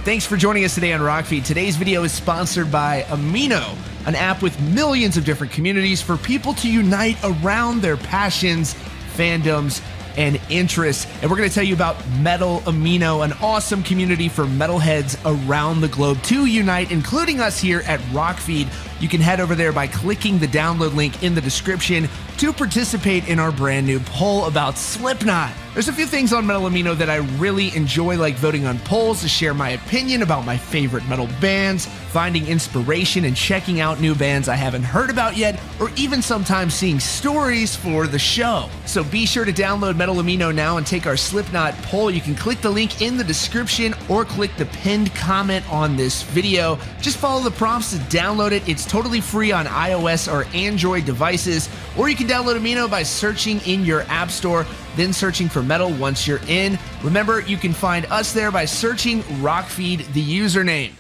Thanks for joining us today on Rockfeed. Today's video is sponsored by Amino, an app with millions of different communities for people to unite around their passions, fandoms, and interests. And we're going to tell you about Metal Amino, an awesome community for metalheads around the globe to unite, including us here at Rockfeed. You can head over there by clicking the download link in the description to participate in our brand new poll about Slipknot. There's a few things on Metal Amino that I really enjoy, like voting on polls to share my opinion about my favorite metal bands, finding inspiration and checking out new bands I haven't heard about yet, or even sometimes seeing stories for the show. So be sure to download Metal Amino now and take our Slipknot poll. You can click the link in the description or click the pinned comment on this video. Just follow the prompts to download it. It's totally free on iOS or Android devices, or you can download Amino by searching in your app store, then searching for metal once you're in. Remember, you can find us there by searching Rockfeed, the username.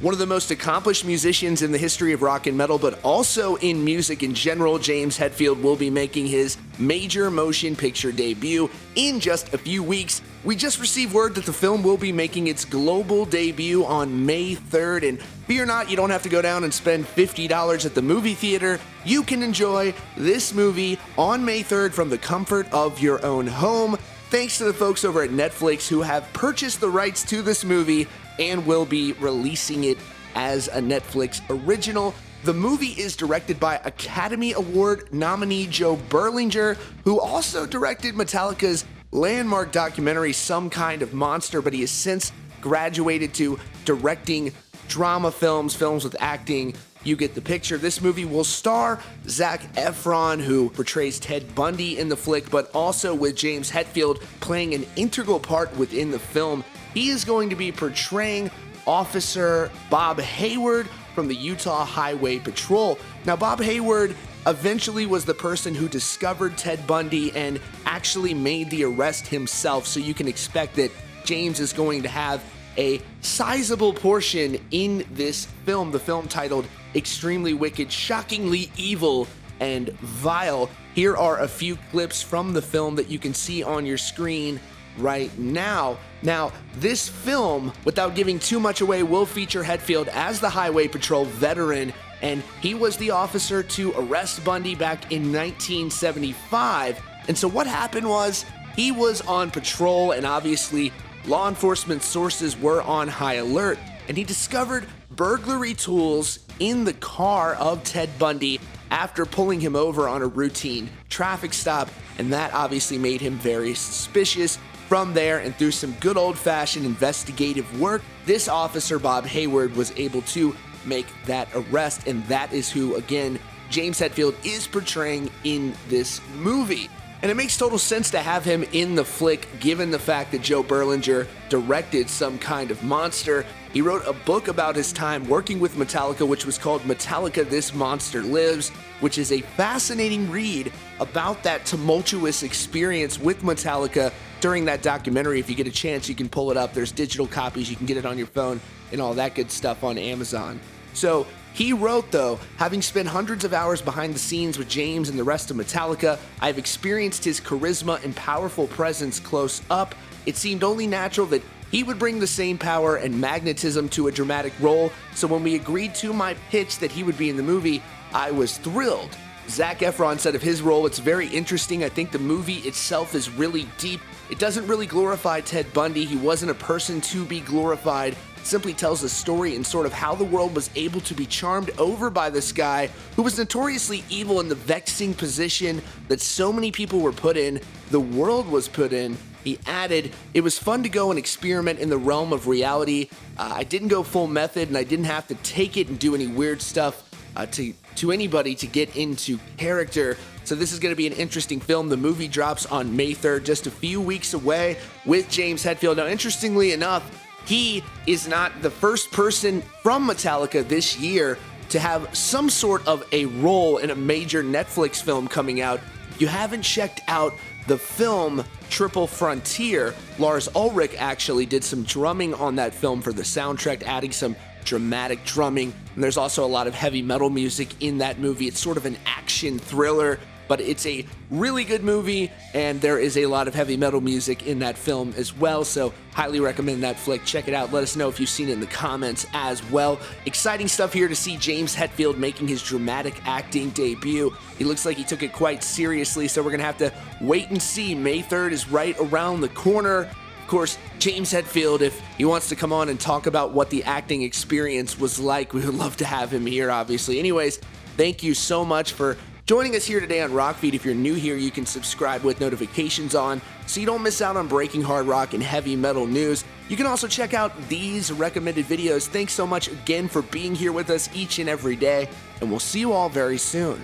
One of the most accomplished musicians in the history of rock and metal, but also in music in general, James Hetfield will be making his major motion picture debut in just a few weeks. We just received word that the film will be making its global debut on May 3rd, and fear not, you don't have to go down and spend $50 at the movie theater. You can enjoy this movie on May 3rd from the comfort of your own home, thanks to the folks over at Netflix who have purchased the rights to this movie and will be releasing it as a Netflix original. The movie is directed by Academy Award nominee Joe Berlinger, who also directed Metallica's landmark documentary Some Kind of Monster, but he has since graduated to directing drama films with acting. You get the picture. This movie will star Zac Efron, who portrays Ted Bundy in the flick, but also with James Hetfield playing an integral part within the film. He is going to be portraying Officer Bob Hayward from the Utah Highway Patrol. Now, Bob Hayward eventually was the person who discovered Ted Bundy and actually made the arrest himself, so you can expect that James is going to have a sizable portion in this film, the film titled Extremely Wicked, Shockingly Evil, and Vile. Here are a few clips from the film that you can see on your screen right now. Now, this film, without giving too much away, will feature Hetfield as the Highway Patrol veteran, and he was the officer to arrest Bundy back in 1975. And so what happened was, he was on patrol, and obviously law enforcement sources were on high alert, and he discovered burglary tools in the car of Ted Bundy after pulling him over on a routine traffic stop, and that obviously made him very suspicious. From there, and through some good old-fashioned investigative work, this officer, Bob Hayward, was able to make that arrest, and that is who, again, James Hetfield is portraying in this movie. And it makes total sense to have him in the flick, given the fact that Joe Berlinger directed Some Kind of Monster. He wrote a book about his time working with Metallica, which was called Metallica, This Monster Lives, which is a fascinating read about that tumultuous experience with Metallica during that documentary. If you get a chance, you can pull it up. There's digital copies. You can get it on your phone and all that good stuff on Amazon. So he wrote, though, having spent hundreds of hours behind the scenes with James and the rest of Metallica, I've experienced his charisma and powerful presence close up. It seemed only natural that he would bring the same power and magnetism to a dramatic role, so when we agreed to my pitch that he would be in the movie, I was thrilled. Zac Efron said of his role, it's very interesting. I think the movie itself is really deep. It doesn't really glorify Ted Bundy. He wasn't a person to be glorified. It simply tells a story and sort of how the world was able to be charmed over by this guy who was notoriously evil in the vexing position that so many people were put in, the world was put in. He added, it was fun to go and experiment in the realm of reality. I didn't go full method, and I didn't have to take it and do any weird stuff to anybody to get into character. So this is going to be an interesting film. The movie drops on May 3rd, just a few weeks away, with James Hetfield. Now, interestingly enough, he is not the first person from Metallica this year to have some sort of a role in a major Netflix film coming out. If you haven't checked out the film Triple Frontier, Lars Ulrich actually did some drumming on that film for the soundtrack, adding some dramatic drumming. And there's also a lot of heavy metal music in that movie. It's sort of an action thriller. but it's a really good movie, and there is a lot of heavy metal music in that film as well, so highly recommend that flick. Check it out. Let us know if you've seen it in the comments as well. Exciting stuff here to see James Hetfield making his dramatic acting debut. He looks like he took it quite seriously, so we're going to have to wait and see. May 3rd is right around the corner. Of course, James Hetfield, if he wants to come on and talk about what the acting experience was like, we would love to have him here, obviously. Anyways, thank you so much for joining us here today on Rockfeed. If you're new here, you can subscribe with notifications on so you don't miss out on breaking hard rock and heavy metal news. You can also check out these recommended videos. Thanks so much again for being here with us each and every day, and we'll see you all very soon.